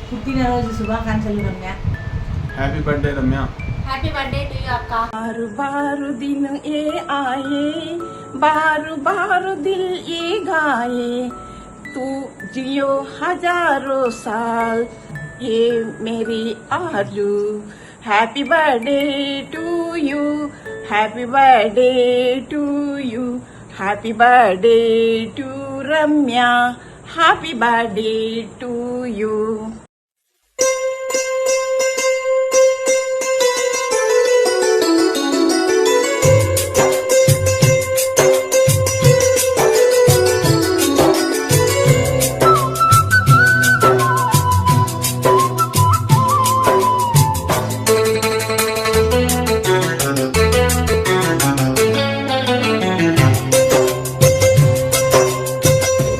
పుట్టినరోజు శుభాకాంక్షలు Ramya. Happy birthday Ramya. Happy birthday to you అక్క. बार बार दिन ये आए, बार बार दिल ये गाए, तू जियो हजारों साल, ये मेरी आरज़ू. Happy birthday to you, happy birthday to you, happy birthday to Ramya, happy birthday to you.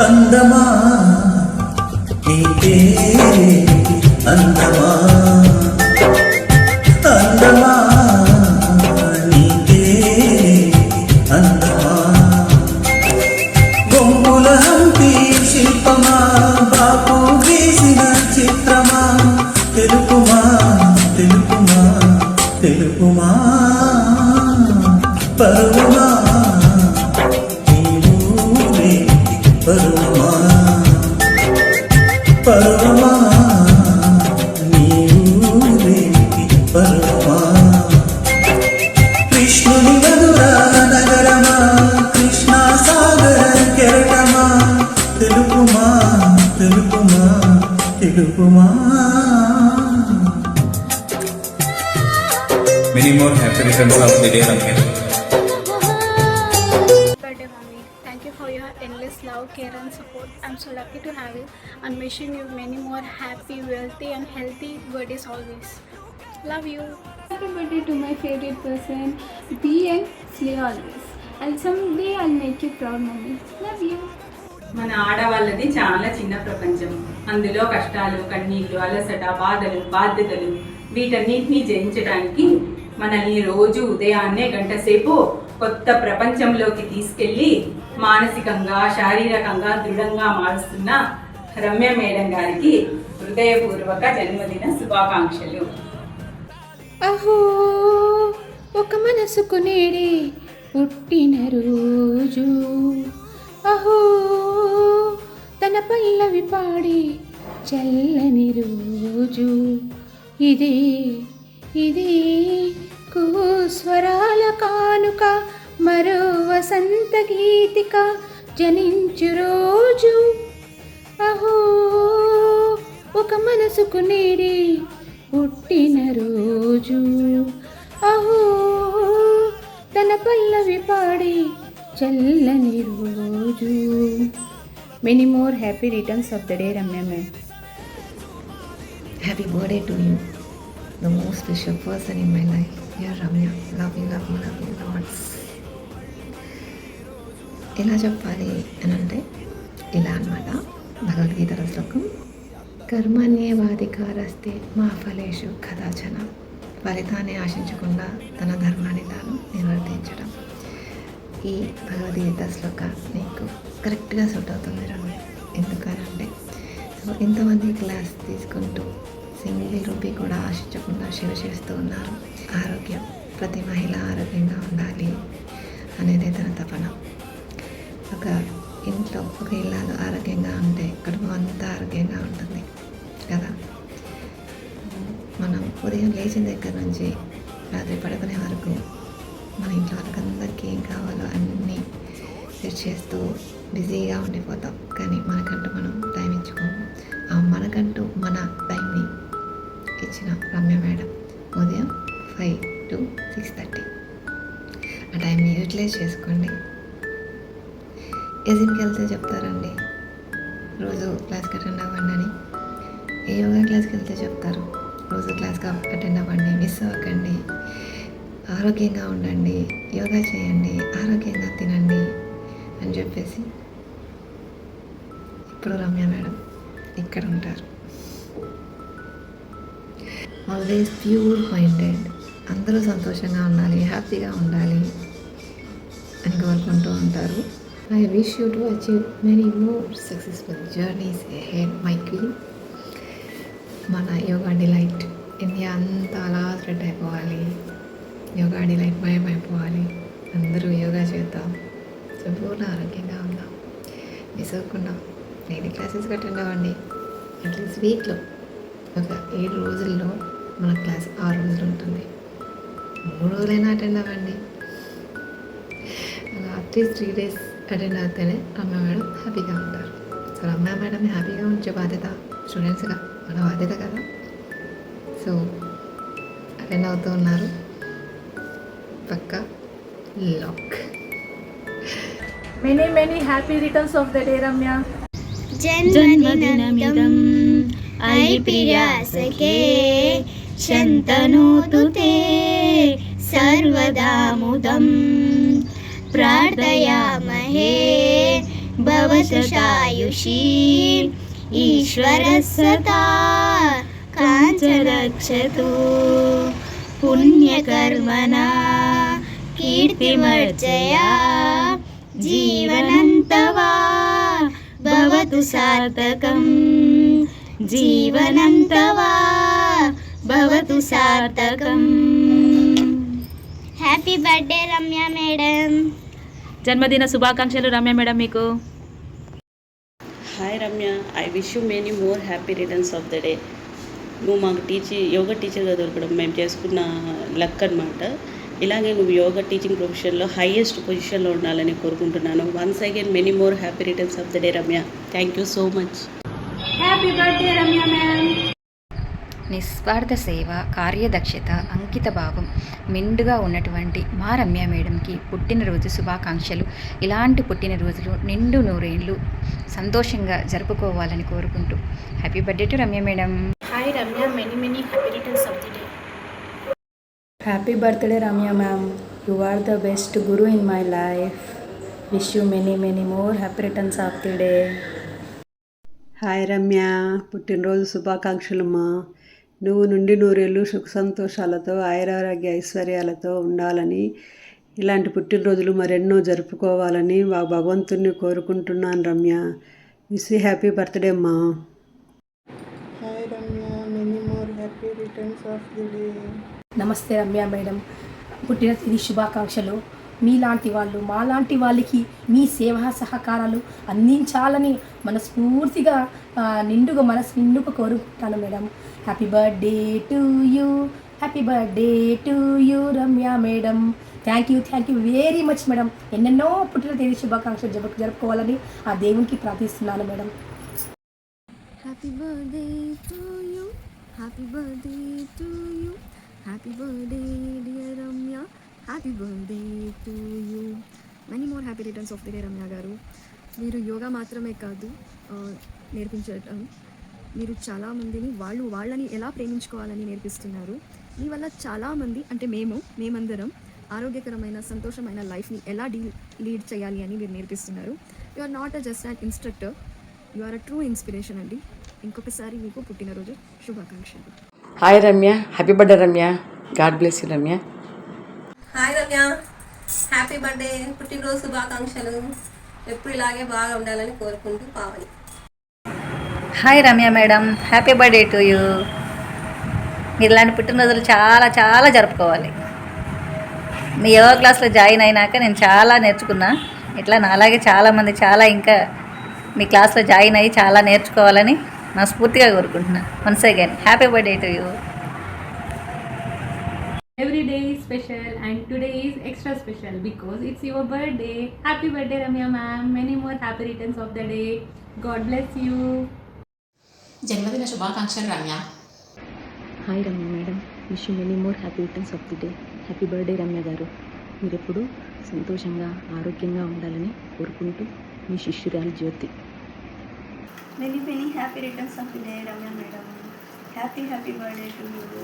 అందమా నీకే అందమా, అందమా నీకే అందమా, బొంగుల హంపి శిల్పమా, బాపు గీసిన చిత్రమా, తెలుపుమా తెలుపుమా తెలుపుమా, పరువమా పరువమా పరువమా నీవేకి పరువమా, కృష్ణుని మధుర నగరమా, కృష్ణా సాగర కెరటమా, తెలుపుమా తెలుపుమా తెలుపుమా. Many more happy returns of the day, Ramya. Endless love, care and support. I'm so lucky to have you and wishing you many more happy, wealthy and healthy birthdays always. Love you. Happy birthday to my favorite person. Be and slay always. And someday I'll make you proud, mommy. Love you. మన ఆడవాళ్ళది చాలా చిన్న ప్రపంచం. అందులో కష్టాలు, కన్నీళ్లు, అలసట, బాధలు, బాధ్యతలు వీటన్నిటిని జయించడానికి మనల్ని రోజు ఉదయాన్నే గంట సేపు కొత్త ప్రపంచంలోకి తీసుకెళ్ళి మానసికంగా, శారీరకంగా దృఢంగా మారుస్తున్న రమ్య మేడం గారికి హృదయపూర్వక జన్మదిన శుభాకాంక్షలు. అహో ఒక మనసుకు నేడే పుట్టిన రోజు, అహో తన పల్లవి పాడి చల్లని రోజు, ఇదే ఇదే కుస్వరాల కానుక, మరో వసంత గీతిక జనించు రోజు, అహో ఒక మనసుకు నేడే పుట్టిన రోజు, అహో తన పల్లవి పాడి చల్లని రోజు. Many more happy returns of the day Ramya ma'am. Happy birthday to you, the most special person in my life. Yeah, Ramya. Love you, love you, love you lots. ఎలా చెప్పాలి అని అంటే ఇలా అన్నమాట. భగవద్గీతలో శ్లోకం, కర్మణ్యేవాధికారస్తే మా ఫలేషు కదాచన, ఫలితాన్ని ఆశించకుండా తన ధర్మాన్ని తాను నిర్వర్తించడం. ఈ భగవద్గీత శ్లోకం నీకు కరెక్ట్గా సూట్ అవుతుంది రమ్య. ఎందుకనంటే సో ఎంతమంది క్లాస్ తీసుకుంటూ సింగిల్ రూపీ కూడా ఆశించకుండా సేవ చేస్తూ ఉన్నారు. ఆరోగ్యం, ప్రతి మహిళ ఆరోగ్యంగా ఉండాలి అనేది తన తపన. ఒక ఇంట్లో ఒక ఇల్లాగా ఆరోగ్యంగా ఉంటే కుటుంబం అంతా ఆరోగ్యంగా ఉంటుంది కదా. మనం ఉదయం లేచిన దగ్గర నుంచి రాత్రి పడుకునే వరకు మన ఇంట్లో వాళ్ళకందరికీ ఏం కావాలో అన్నీ సెట్ చేస్తూ బిజీగా ఉండిపోతాం. కానీ మనకంటూ మనం టైం ఇచ్చుకోము. మనకంటూ మన టైంని ఇచ్చిన రమ్య మేడం ఉదయం 5 to 6:30 ఆ టైంని యూటిలైజ్ చేసుకోండి. ఏ జిమ్కి వెళ్తే చెప్తారండి రోజు క్లాస్కి అటెండ్ అవ్వండి అని, ఏ యోగా క్లాస్కి వెళ్తే చెప్తారు రోజు క్లాస్కి అటెండ్ అవ్వండి, మిస్ అవ్వకండి, ఆరోగ్యంగా ఉండండి, యోగా చేయండి, ఆరోగ్యంగా తినండి అని చెప్పేసి ఇప్పుడు రమ్య మేడం ఇక్కడ ఉంటారు. ఆల్వేస్ ప్యూర్ మైండెడ్, అందరూ సంతోషంగా ఉండాలి, హ్యాపీగా ఉండాలి అని కోరుకుంటూ ఉంటారు. I wish you to achieve many more successful journeys ahead, my queen. మన యోగా డిలైట్ ఇండియా అంతా అలా స్ప్రెడ్ అయిపోవాలి, యోగా డిలైట్ భయమైపోవాలి, అందరూ యోగా చేద్దాం, సంపూర్ణ ఆరోగ్యంగా ఉందాం. మిస్ అవ్వకుండా డైలీ క్లాసెస్కి అటెండ్ అవ్వండి. అట్లీస్ట్ వీక్లో ఒక 7 రోజుల్లో మన క్లాస్ 6 రోజులు ఉంటుంది. 3 రోజులైనా అటెండ్ అవ్వండి. అలా అట్లీస్ట్ 3 days అటెండ్ అవుతేనే రమ్య మేడం హ్యాపీగా ఉంటారు. సో రమ్య మేడంని హ్యాపీగా ఉంచే బాధ్యత స్టూడెంట్స్గా మన బాధ్యత కదా. సో అటెండ్ అవుతూ ఉన్నారు, పక్కా lock. Many happy returns of the day, Ramya. जन्मदिनमिदं अयि प्रियासखे शन्तनोतु ते सर्वदा मुदं प्रार्थयामहे भवशतायुषी ईश्वरः सदा काञ्चरक्षतु पुण्यकर्मणा कीर्तिमर्जया जीवनन्तवा भवतु सार्थकं जीवनं तव भवतु सार्थकं. Happy birthday Ramya madam. జన్మదిన శుభాకాంక్షలు రమ్య మేడం మీకు. Hi Ramya, I wish you many more happy returns of the day. నువ్వు మాకు యోగా టీచర్గా దొరకడం మేము చేసుకున్న లక్ అనమాట. ఇలాగే నువ్వు యోగా టీచింగ్ ప్రొఫెషన్లో హైయెస్ట్ పొజిషన్లో ఉండాలని కోరుకుంటున్నాను. Once again many more happy returns of the day Ramya. Thank you so much. Happy birthday Ramya ma'am. నిస్వార్థ సేవ, కార్యదక్షత, అంకిత భావం మెండుగా ఉన్నటువంటి మా రమ్య మేడంకి పుట్టినరోజు శుభాకాంక్షలు. ఇలాంటి పుట్టినరోజులు నిండు నూరేళ్ళు సంతోషంగా జరుపుకోవాలని కోరుకుంటూ happy birthday to Ramya madam. Hi Ramya, many happy returns of the day. Happy birthday Ramya ma'am. You are the best guru in my life. Wish you many more happy returns of the day. Hi Ramya, పుట్టినరోజు శుభాకాంక్షలమ్మా. నువ్వు నుండి నూరేళ్ళు సుఖ సంతోషాలతో ఆయురారోగ్య ఐశ్వర్యాలతో ఉండాలని, ఇలాంటి పుట్టినరోజులు మరెన్నో జరుపుకోవాలని భగవంతుని కోరుకుంటున్నాను Ramya. Wish you happy birthday అమ్మా. Hi Ramya, many more happy returns of the day. నమస్తే రమ్య మేడం, పుట్టినరోజు శుభాకాంక్షలు. మీలాంటి వాళ్ళు మాలాంటి వాళ్ళకి మీ సేవా సహకారాలు అందించాలని మనస్ఫూర్తిగా నిండుగా కోరుకుంటాను madam. Happy birthday to you, happy birthday to you Ramya madam. Thank you very much madam. ఎన్నెన్నో పుట్టినరోజు శుభాకాంక్షలు జరుపుకోవాలని ఆ దేవునికి ప్రార్థిస్తున్నాను madam. Happy birthday to you, happy birthday to you, happy birthday dear Ramya, happy birthday to you. Many more happy returns of the day Ramya garu. మీరు యోగా మాత్రమే కాదు నేర్పించడం, మీరు చాలామందిని వాళ్ళని ఎలా ప్రేమించుకోవాలని నేర్పిస్తున్నారు. మీ వల్ల చాలామంది అంటే మేమందరం ఆరోగ్యకరమైన సంతోషమైన లైఫ్ని ఎలా లీడ్ చేయాలి అని మీరు నేర్పిస్తున్నారు. You are not just an instructor, you are a true inspiration అండి. ఇంకొకసారి మీకు పుట్టినరోజు శుభాకాంక్షలు. Hi Ramya, happy birthday Ramya. God bless you Ramya. Hi Ramya, happy birthday, పుట్టినరోజు శుభాకాంక్షలు. ఎప్పుడు ఇలాగే బాగా ఉండాలని కోరుకుంటూ Pavani. Hi Ramya madam, happy birthday to you. మీరు ఇలాంటి పుట్టినరోజులు చాలా జరుపుకోవాలి. మీ యోగా క్లాస్లో జాయిన్ అయినాక నేను చాలా నేర్చుకున్నా. ఇట్లా నాలాగే చాలామంది ఇంకా మీ క్లాస్లో జాయిన్ అయ్యి చాలా నేర్చుకోవాలని మనస్ఫూర్తిగా కోరుకుంటున్నా. Once again happy birthday to you. Every day is special and today is extra special because it's your birthday. Happy birthday Ramya ma'am. Many more happy returns of the day. God bless you. జన్మదిన శుభాకాంక్షలు Ramya. Hi Ramya madam, wish you many more happy returns of the day. Happy birthday Ramya garu. మీరు ఎప్పుడు సంతోషంగా ఆరోగ్యంగా ఉండాలని కోరుకుంటూ మీ శిష్యురాలు Jyothi. Many happy returns of the day Ramya madam. Happy birthday to you.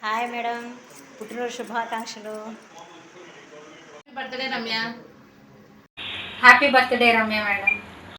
Hi madam, పుట్టినరోజు శుభాకాంక్షలు. Birthday Ramya. Happy birthday Ramya madam.